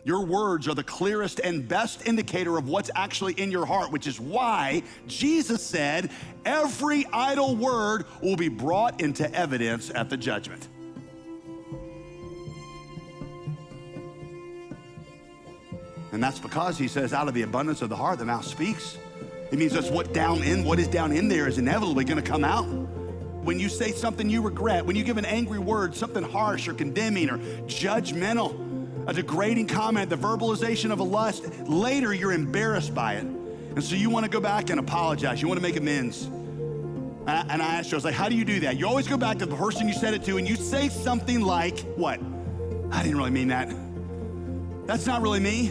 Your words are the clearest and best indicator of what's actually in your heart, which is why Jesus said every idle word will be brought into evidence at the judgment. And that's because he says, out of the abundance of the heart, the mouth speaks. It means that's what is down in there is inevitably gonna come out. When you say something you regret, when you give an angry word, something harsh or condemning or judgmental, a degrading comment, the verbalization of a lust, later you're embarrassed by it. And so you wanna go back and apologize. You wanna make amends. And I asked you, I was like, how do you do that? You always go back to the person you said it to and you say something like, what? I didn't really mean that. That's not really me.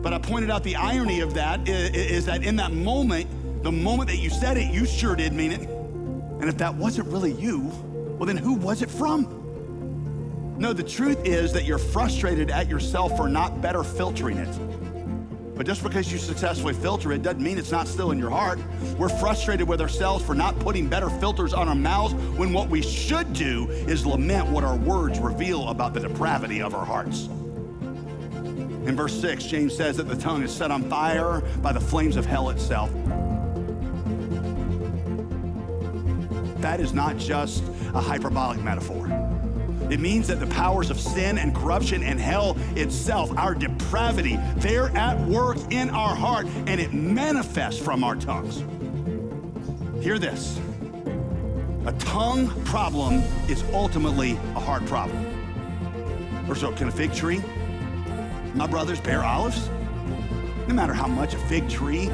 But I pointed out the irony of that is that in that moment, the moment that you said it, you sure did mean it. And if that wasn't really you, well then who was it from? No, the truth is that you're frustrated at yourself for not better filtering it. But just because you successfully filter it doesn't mean it's not still in your heart. We're frustrated with ourselves for not putting better filters on our mouths when what we should do is lament what our words reveal about the depravity of our hearts. In verse 6, James says that the tongue is set on fire by the flames of hell itself. That is not just a hyperbolic metaphor. It means that the powers of sin and corruption and hell itself, our depravity, they're at work in our heart and it manifests from our tongues. Hear this. A tongue problem is ultimately a heart problem. Or so can a fig tree, my brothers, bear olives? No matter how much a fig tree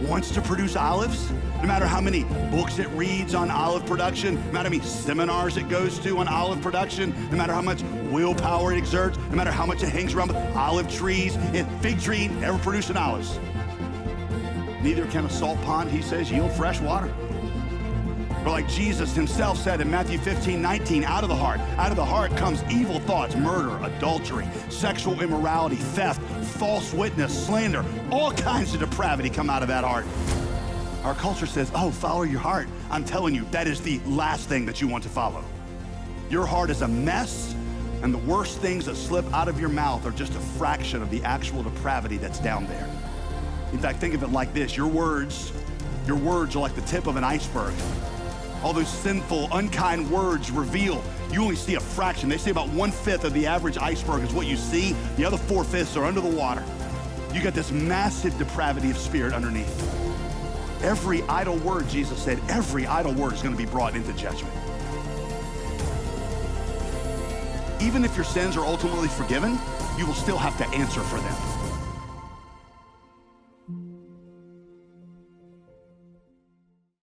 wants to produce olives, no matter how many books it reads on olive production, no matter how many seminars it goes to on olive production, no matter how much willpower it exerts, no matter how much it hangs around with olive trees, a fig tree never producing olives. Neither can a salt pond, he says, yield fresh water. Or like Jesus himself said in Matthew 15:19, out of the heart comes evil thoughts, murder, adultery, sexual immorality, theft, false witness, slander, all kinds of depravity come out of that heart. Our culture says, oh, follow your heart. I'm telling you, that is the last thing that you want to follow. Your heart is a mess, and the worst things that slip out of your mouth are just a fraction of the actual depravity that's down there. In fact, think of it like this. Your words are like the tip of an iceberg. All those sinful, unkind words reveal, you only see a fraction. They say about 1/5 of the average iceberg is what you see. The other 4/5 are under the water. You got this massive depravity of spirit underneath. Every idle word, Jesus said, every idle word is going to be brought into judgment. Even if your sins are ultimately forgiven, you will still have to answer for them.